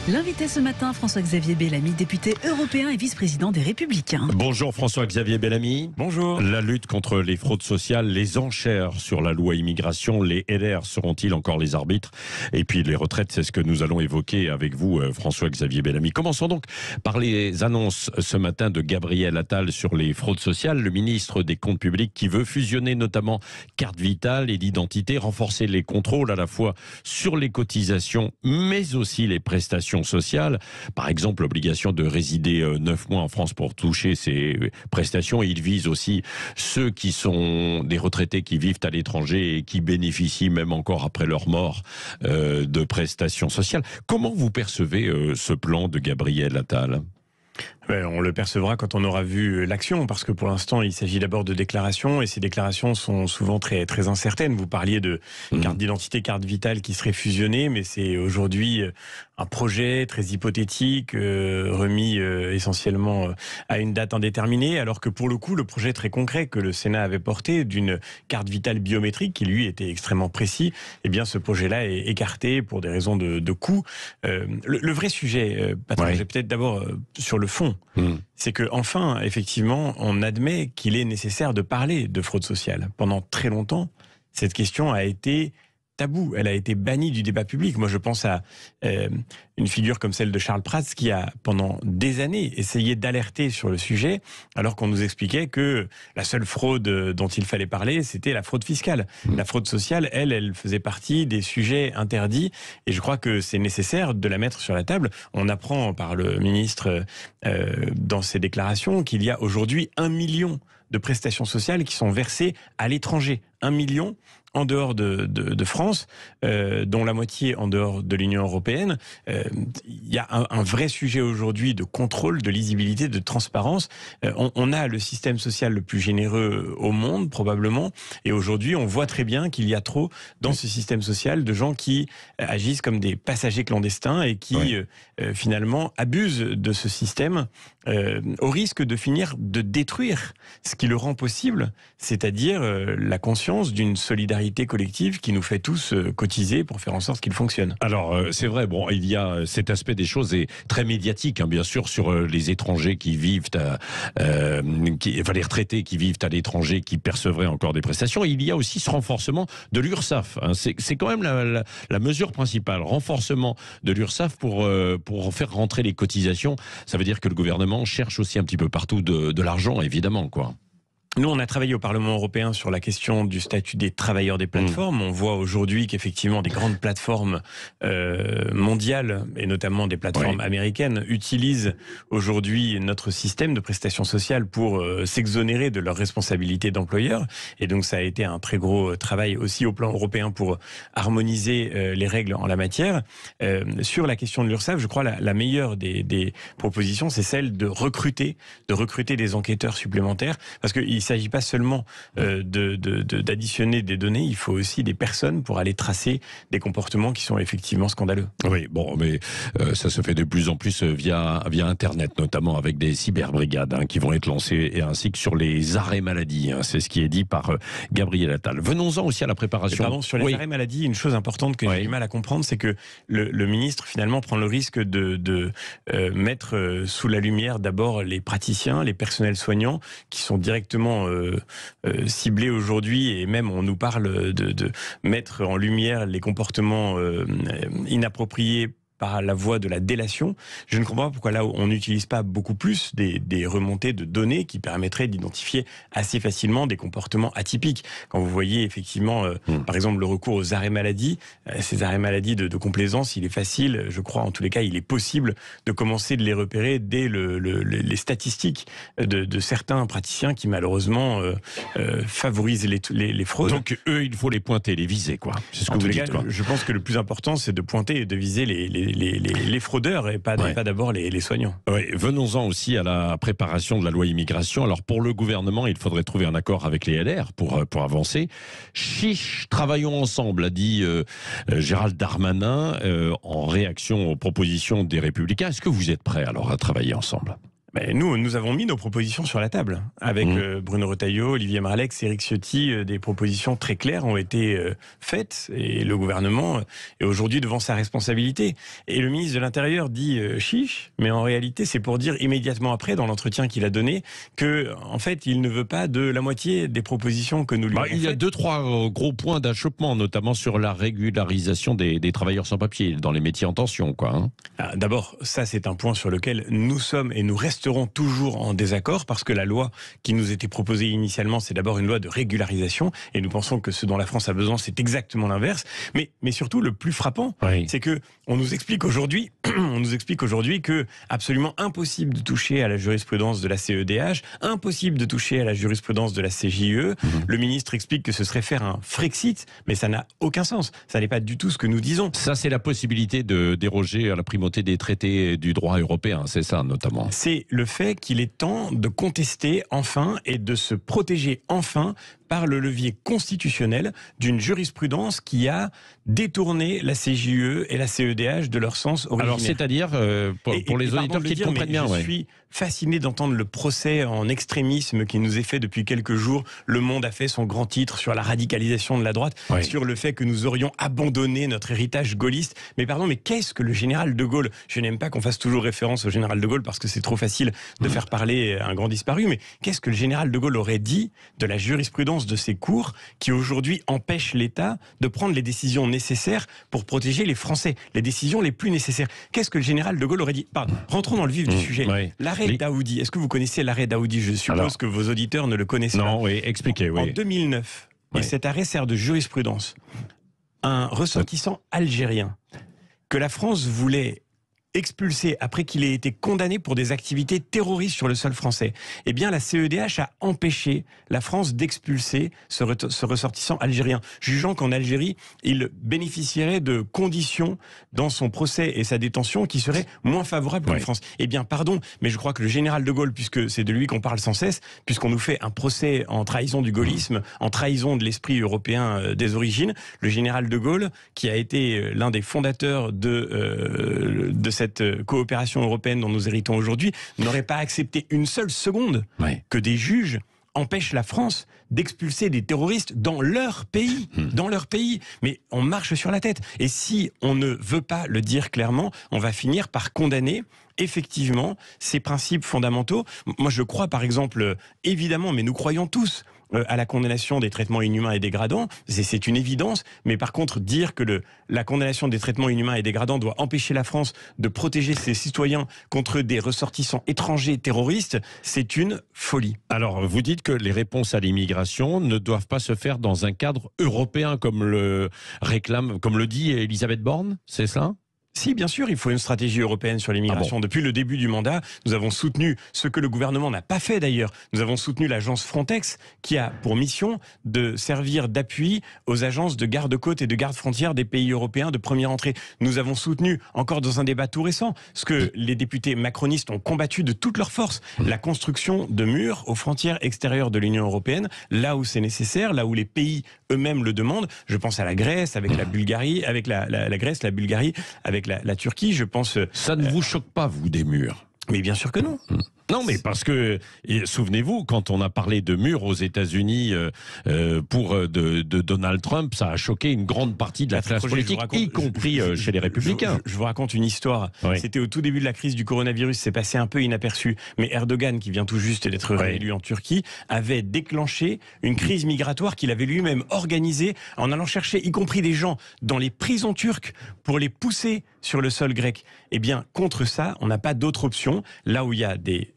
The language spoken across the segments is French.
L'invité ce matin, François-Xavier Bellamy, député européen et vice-président des Républicains. Bonjour François-Xavier Bellamy. Bonjour. La lutte contre les fraudes sociales, les enchères sur la loi immigration, les LR seront-ils encore les arbitres? Et puis les retraites, c'est ce que nous allons évoquer avec vous, François-Xavier Bellamy. Commençons donc par les annonces ce matin de Gabriel Attal sur les fraudes sociales, le ministre des Comptes publics qui veut fusionner notamment carte vitale et d'identité, renforcer les contrôles à la fois sur les cotisations mais aussi les prestations sociales. Par exemple, l'obligation de résider 9 mois en France pour toucher ces prestations. Il vise aussi ceux qui sont des retraités qui vivent à l'étranger et qui bénéficient même encore après leur mort de prestations sociales. Comment vous percevez ce plan de Gabriel Attal ? On le percevra quand on aura vu l'action, parce que pour l'instant, il s'agit d'abord de déclarations, et ces déclarations sont souvent très, très incertaines. Vous parliez de carte d'identité, carte vitale qui serait fusionnée, mais c'est aujourd'hui un projet très hypothétique, remis essentiellement à une date indéterminée, alors que pour le coup, le projet très concret que le Sénat avait porté d'une carte vitale biométrique, qui lui était extrêmement précis, eh bien ce projet-là est écarté pour des raisons de coût. Le vrai sujet, Patrick, j'ai peut-être d'abord sur le fond, c'est que enfin, effectivement, on admet qu'il est nécessaire de parler de fraude sociale. Pendant très longtemps, cette question a été tabou, elle a été bannie du débat public. Moi, je pense à une figure comme celle de Charles Prats qui a, pendant des années, essayé d'alerter sur le sujet, alors qu'on nous expliquait que la seule fraude dont il fallait parler, c'était la fraude fiscale. La fraude sociale, elle faisait partie des sujets interdits, et je crois que c'est nécessaire de la mettre sur la table. On apprend par le ministre dans ses déclarations qu'il y a aujourd'hui 1 million de prestations sociales qui sont versées à l'étranger. 1 million en dehors de France, dont la moitié en dehors de l'Union européenne. Il y a un vrai sujet aujourd'hui de contrôle, de lisibilité, de transparence. On a le système social le plus généreux au monde, probablement, et aujourd'hui, on voit très bien qu'il y a trop dans ce système social de gens qui agissent comme des passagers clandestins et qui, finalement, abusent de ce système au risque de finir de détruire ce qui le rend possible, c'est-à-dire la conscience d'une solidarité collective qui nous fait tous cotiser pour faire en sorte qu'il fonctionne. Alors, c'est vrai, bon, il y a cet aspect des choses est très médiatique, hein, bien sûr, sur les étrangers qui vivent les retraités qui vivent à l'étranger, qui percevraient encore des prestations. Il y a aussi ce renforcement de l'URSSAF. Hein. C'est quand même la mesure principale, renforcement de l'URSSAF pour faire rentrer les cotisations. Ça veut dire que le gouvernement cherche aussi un petit peu partout de l'argent, évidemment, quoi. Nous, on a travaillé au Parlement européen sur la question du statut des travailleurs des plateformes. On voit aujourd'hui qu'effectivement des grandes plateformes mondiales, et notamment des plateformes américaines, utilisent aujourd'hui notre système de prestations sociales pour s'exonérer de leurs responsabilités d'employeur. Et donc, ça a été un très gros travail aussi au plan européen pour harmoniser les règles en la matière. Sur la question de l'URSSAF, je crois la meilleure des propositions, c'est celle de recruter des enquêteurs supplémentaires, parce qu'il ne s'agit pas seulement d'additionner des données, il faut aussi des personnes pour aller tracer des comportements qui sont effectivement scandaleux. Oui, bon, mais ça se fait de plus en plus via Internet, notamment avec des cyberbrigades qui vont être lancées, et ainsi que sur les arrêts maladie. C'est ce qui est dit par Gabriel Attal. Venons-en aussi à la préparation. Pardon, sur les arrêts maladie, une chose importante que j'ai du mal à comprendre, c'est que le ministre finalement prend le risque de mettre sous la lumière d'abord les praticiens, les personnels soignants, qui sont directement ciblés aujourd'hui, et même on nous parle de mettre en lumière les comportements inappropriés par la voie de la délation. Je ne comprends pas pourquoi là on n'utilise pas beaucoup plus des remontées de données qui permettraient d'identifier assez facilement des comportements atypiques. Quand vous voyez effectivement, par exemple, le recours aux arrêts maladie, ces arrêts maladie de complaisance, il est facile, je crois en tous les cas, il est possible de commencer de les repérer dès les statistiques de certains praticiens qui malheureusement favorisent les fraudes. Donc eux, il faut les pointer, les viser, quoi. C'est ce que en vous tous les dites, cas, quoi. je pense que le plus important, c'est de pointer et de viser les fraudeurs et pas d'abord les soignants. Oui, venons-en aussi à la préparation de la loi immigration. Alors pour le gouvernement, il faudrait trouver un accord avec les LR pour avancer. Chiche, travaillons ensemble, a dit Gérald Darmanin en réaction aux propositions des Républicains. Est-ce que vous êtes prêts alors à travailler ensemble ? Nous avons mis nos propositions sur la table. Avec Bruno Retailleau, Olivier Marleix, Éric Ciotti, des propositions très claires ont été faites et le gouvernement est aujourd'hui devant sa responsabilité. Et le ministre de l'Intérieur dit chiche, mais en réalité c'est pour dire immédiatement après, dans l'entretien qu'il a donné, que en fait il ne veut pas de la moitié des propositions que nous lui avons faites. Il y a 2-3 gros points d'achoppement, notamment sur la régularisation des travailleurs sans papier dans les métiers en tension, quoi. D'abord, ça c'est un point sur lequel nous sommes et nous resterons toujours en désaccord parce que la loi qui nous était proposée initialement, c'est d'abord une loi de régularisation et nous pensons que ce dont la France a besoin, c'est exactement l'inverse. Mais surtout, le plus frappant, c'est que on nous explique aujourd'hui que absolument impossible de toucher à la jurisprudence de la CEDH, impossible de toucher à la jurisprudence de la CJUE. Le ministre explique que ce serait faire un Frexit, mais ça n'a aucun sens. Ça n'est pas du tout ce que nous disons. Ça, c'est la possibilité de déroger à la primauté des traités du droit européen, c'est ça notamment. C'est le fait qu'il est temps de contester enfin et de se protéger enfin par le levier constitutionnel d'une jurisprudence qui a détourné la CJUE et la CEDH de leur sens originaire. Alors, c'est-à-dire, pour les auditeurs qui le comprennent bien, je suis fasciné d'entendre le procès en extrémisme qui nous est fait depuis quelques jours. Le Monde a fait son grand titre sur la radicalisation de la droite, sur le fait que nous aurions abandonné notre héritage gaulliste. Mais pardon, mais qu'est-ce que le général de Gaulle ? Je n'aime pas qu'on fasse toujours référence au général de Gaulle parce que c'est trop facile de faire parler un grand disparu, mais qu'est-ce que le général de Gaulle aurait dit de la jurisprudence de ces cours qui aujourd'hui empêchent l'État de prendre les décisions nécessaires pour protéger les Français, les décisions les plus nécessaires? Qu'est-ce que le général de Gaulle aurait dit? Pardon, rentrons dans le vif du sujet. L'arrêt Daoudi, est-ce que vous connaissez l'arrêt Daoudi? Je suppose que vos auditeurs ne le connaissent pas. Non, oui, expliquez. En 2009, et cet arrêt sert de jurisprudence, un ressortissant algérien que la France voulait expulsé après qu'il ait été condamné pour des activités terroristes sur le sol français. Eh bien, la CEDH a empêché la France d'expulser ce ressortissant algérien, jugeant qu'en Algérie, il bénéficierait de conditions dans son procès et sa détention qui seraient moins favorables qu'en France. Eh bien, pardon, mais je crois que le général de Gaulle, puisque c'est de lui qu'on parle sans cesse, puisqu'on nous fait un procès en trahison du gaullisme, en trahison de l'esprit européen des origines, le général de Gaulle, qui a été l'un des fondateurs de cette coopération européenne dont nous héritons aujourd'hui, n'aurait pas accepté une seule seconde que des juges empêchent la France d'expulser des terroristes dans leur pays. Dans leur pays. Mais on marche sur la tête. Et si on ne veut pas le dire clairement, on va finir par condamner effectivement ces principes fondamentaux. Moi, je crois, par exemple, évidemment, mais nous croyons tous à la condamnation des traitements inhumains et dégradants, c'est une évidence, mais par contre, dire que la condamnation des traitements inhumains et dégradants doit empêcher la France de protéger ses citoyens contre des ressortissants étrangers terroristes, c'est une folie. Alors, vous dites que les réponses à l'immigration ne doivent pas se faire dans un cadre européen, comme le dit Elisabeth Borne, c'est ça ? Si, bien sûr, il faut une stratégie européenne sur l'immigration. Depuis le début du mandat, nous avons soutenu ce que le gouvernement n'a pas fait d'ailleurs. Nous avons soutenu l'agence Frontex qui a pour mission de servir d'appui aux agences de garde-côtes et de garde-frontières des pays européens de première entrée. Nous avons soutenu, encore dans un débat tout récent, ce que les députés macronistes ont combattu de toutes leurs forces, la construction de murs aux frontières extérieures de l'Union européenne, là où c'est nécessaire, là où les pays eux-mêmes le demandent. Je pense à la Grèce, avec la Bulgarie, avec la Grèce, la Bulgarie, avec la Turquie, je pense... Ça ne vous choque pas, vous, des murs? Mais bien sûr que non. Non, mais parce que, souvenez-vous, quand on a parlé de murs aux États-Unis de Donald Trump, ça a choqué une grande partie de la classe politique, y compris chez les Républicains. Je vous raconte une histoire. C'était au tout début de la crise du coronavirus, c'est passé un peu inaperçu. Mais Erdogan, qui vient tout juste d'être réélu en Turquie, avait déclenché une crise migratoire qu'il avait lui-même organisée en allant chercher, y compris des gens, dans les prisons turques pour les pousser sur le sol grec. Eh bien, contre ça, on n'a pas d'autre option. Là où il y a des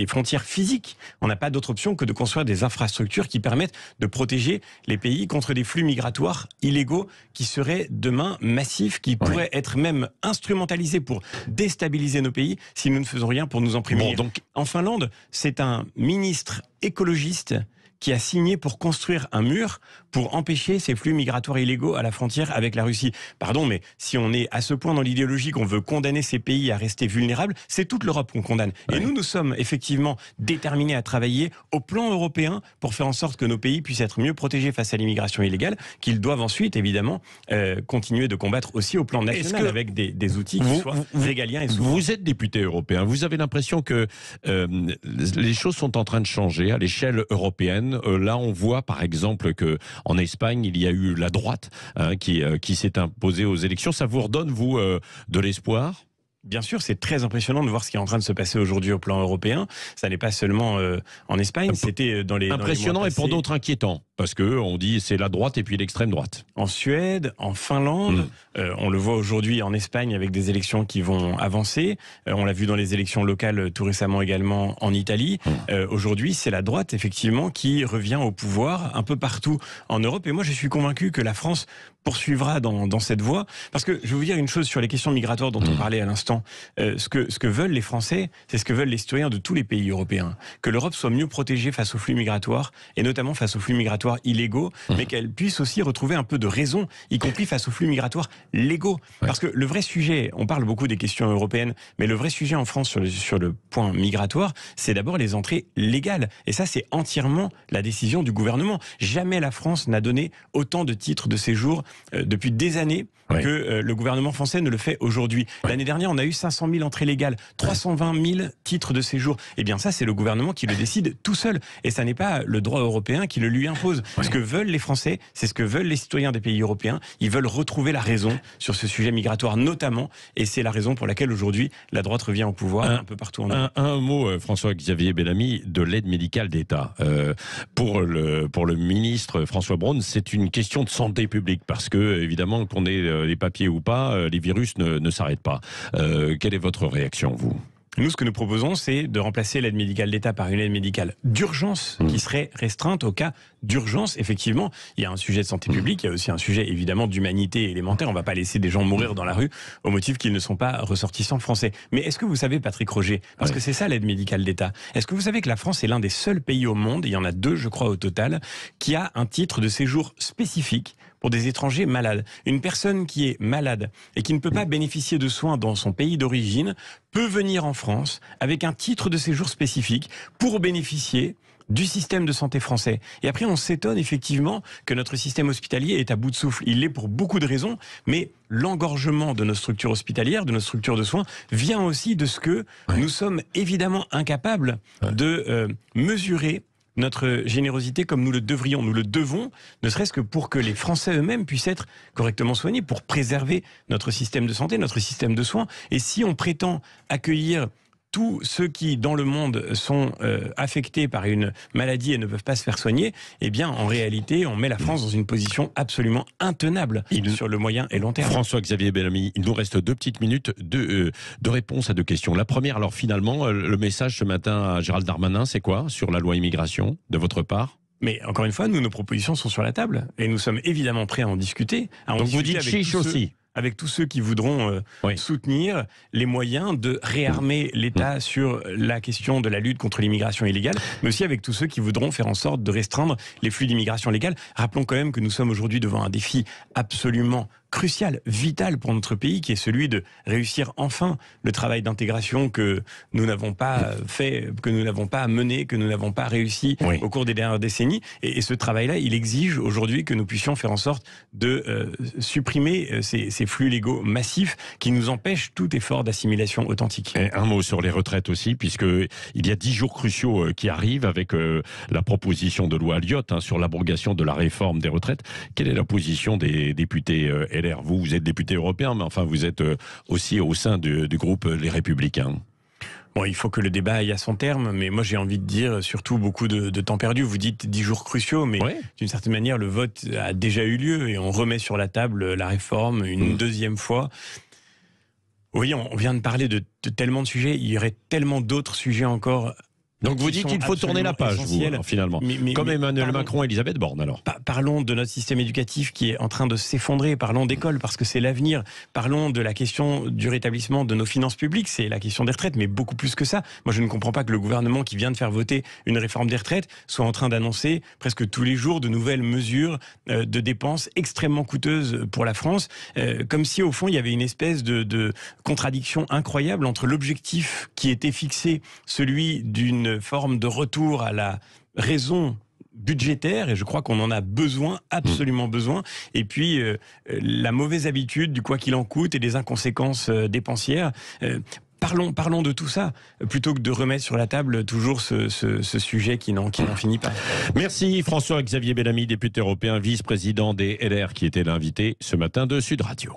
frontières physiques, on n'a pas d'autre option que de construire des infrastructures qui permettent de protéger les pays contre des flux migratoires illégaux qui seraient demain massifs, qui pourraient être même instrumentalisés pour déstabiliser nos pays si nous ne faisons rien pour nous en prémunir. En Finlande, c'est un ministre écologiste qui a signé pour construire un mur pour empêcher ces flux migratoires illégaux à la frontière avec la Russie. Pardon, mais si on est à ce point dans l'idéologie qu'on veut condamner ces pays à rester vulnérables, c'est toute l'Europe qu'on condamne. Ouais. Et nous sommes effectivement déterminés à travailler au plan européen pour faire en sorte que nos pays puissent être mieux protégés face à l'immigration illégale, qu'ils doivent ensuite, évidemment, continuer de combattre aussi au plan national avec des outils qui soient régaliens et souverains. Vous êtes député européen, vous avez l'impression que les choses sont en train de changer à l'échelle européenne. Là, on voit par exemple qu'en Espagne, il y a eu la droite qui s'est imposée aux élections. Ça vous redonne, vous, de l'espoir ? Bien sûr, c'est très impressionnant de voir ce qui est en train de se passer aujourd'hui au plan européen. Ça n'est pas seulement en Espagne, c'était dans les impressionnant et pour d'autres inquiétant, parce que on dit c'est la droite et puis l'extrême droite. En Suède, en Finlande, on le voit aujourd'hui en Espagne avec des élections qui vont avancer. On l'a vu dans les élections locales tout récemment également en Italie. Aujourd'hui, c'est la droite effectivement qui revient au pouvoir un peu partout en Europe. Et moi, je suis convaincu que la France poursuivra dans cette voie, parce que je vais vous dire une chose sur les questions migratoires dont on parlait à l'instant. Ce que veulent les Français, c'est ce que veulent les citoyens de tous les pays européens. Que l'Europe soit mieux protégée face aux flux migratoires, et notamment face aux flux migratoires illégaux, mais qu'elle puisse aussi retrouver un peu de raison, y compris face aux flux migratoires légaux. Parce que le vrai sujet, on parle beaucoup des questions européennes, mais le vrai sujet en France sur le point migratoire, c'est d'abord les entrées légales. Et ça, c'est entièrement la décision du gouvernement. Jamais la France n'a donné autant de titres de séjour depuis des années que le gouvernement français ne le fait aujourd'hui. L'année dernière, on a eu 500 000 entrées légales, 320 000 titres de séjour. Eh bien ça, c'est le gouvernement qui le décide tout seul. Et ça n'est pas le droit européen qui le lui impose. Ce que veulent les Français, c'est ce que veulent les citoyens des pays européens. Ils veulent retrouver la raison sur ce sujet migratoire notamment. Et c'est la raison pour laquelle aujourd'hui, la droite revient au pouvoir un peu partout en Europe. Un mot, François-Xavier Bellamy, de l'aide médicale d'État. Pour le ministre François Braun, c'est une question de santé publique. Parce que, évidemment, qu'on ait les papiers ou pas, les virus ne s'arrêtent pas. Quelle est votre réaction, vous ? Nous, ce que nous proposons, c'est de remplacer l'aide médicale d'État par une aide médicale d'urgence qui serait restreinte au cas d'urgence. Effectivement, il y a un sujet de santé publique, il y a aussi un sujet évidemment d'humanité élémentaire. On ne va pas laisser des gens mourir dans la rue au motif qu'ils ne sont pas ressortissants français. Mais est-ce que vous savez, Patrick Roger, parce que c'est ça l'aide médicale d'État, est-ce que vous savez que la France est l'un des seuls pays au monde, il y en a 2 je crois au total, qui a un titre de séjour spécifique pour des étrangers malades. Une personne qui est malade et qui ne peut pas bénéficier de soins dans son pays d'origine peut venir en France avec un titre de séjour spécifique pour bénéficier du système de santé français. Et après, on s'étonne effectivement que notre système hospitalier est à bout de souffle. Il l'est pour beaucoup de raisons, mais l'engorgement de nos structures hospitalières, de nos structures de soins, vient aussi de ce que nous sommes évidemment incapables de mesurer notre générosité comme nous le devrions, nous le devons, ne serait-ce que pour que les Français eux-mêmes puissent être correctement soignés, pour préserver notre système de santé, notre système de soins. Et si on prétend accueillir tous ceux qui, dans le monde, sont affectés par une maladie et ne peuvent pas se faire soigner, eh bien, en réalité, on met la France dans une position absolument intenable sur le moyen et long terme. François-Xavier Bellamy, il nous reste 2 petites minutes de réponses à 2 questions. La première, alors finalement, le message ce matin à Gérald Darmanin, c'est quoi sur la loi immigration, de votre part ? Mais encore une fois, nos propositions sont sur la table et nous sommes évidemment prêts à en discuter. Donc vous dites chiche aussi ? Avec tous ceux qui voudront soutenir les moyens de réarmer l'État sur la question de la lutte contre l'immigration illégale, mais aussi avec tous ceux qui voudront faire en sorte de restreindre les flux d'immigration légale. Rappelons quand même que nous sommes aujourd'hui devant un défi absolument crucial, vital pour notre pays, qui est celui de réussir enfin le travail d'intégration que nous n'avons pas fait, que nous n'avons pas mené, que nous n'avons pas réussi au cours des dernières décennies. Et ce travail-là, il exige aujourd'hui que nous puissions faire en sorte de supprimer ces flux légaux massifs qui nous empêchent tout effort d'assimilation authentique. Et un mot sur les retraites aussi, puisque il y a 10 jours cruciaux qui arrivent avec la proposition de loi Aliotte sur l'abrogation de la réforme des retraites. Quelle est la position des députés LR ? Vous êtes député européen, mais enfin vous êtes aussi au sein du groupe Les Républicains. Bon, il faut que le débat aille à son terme, mais moi j'ai envie de dire surtout beaucoup de temps perdu. Vous dites 10 jours cruciaux, mais d'une certaine manière le vote a déjà eu lieu et on remet sur la table la réforme une deuxième fois. Oui, on vient de parler de tellement de sujets, il y aurait tellement d'autres sujets encore Donc vous dites qu'il faut tourner la page, vous, alors, finalement. Comme Emmanuel Macron et Elisabeth Borne, alors. Parlons de notre système éducatif qui est en train de s'effondrer. Parlons d'école, parce que c'est l'avenir. Parlons de la question du rétablissement de nos finances publiques. C'est la question des retraites, mais beaucoup plus que ça. Moi, je ne comprends pas que le gouvernement qui vient de faire voter une réforme des retraites soit en train d'annoncer presque tous les jours de nouvelles mesures de dépenses extrêmement coûteuses pour la France. Comme si, au fond, il y avait une espèce de contradiction incroyable entre l'objectif qui était fixé, celui d'une forme de retour à la raison budgétaire, et je crois qu'on en a besoin, absolument besoin, et puis la mauvaise habitude du quoi qu'il en coûte et des inconséquences dépensières. Parlons de tout ça, plutôt que de remettre sur la table toujours ce sujet qui n'en finit pas. Merci François-Xavier Bellamy, député européen, vice-président des LR, qui était l'invité ce matin de Sud Radio.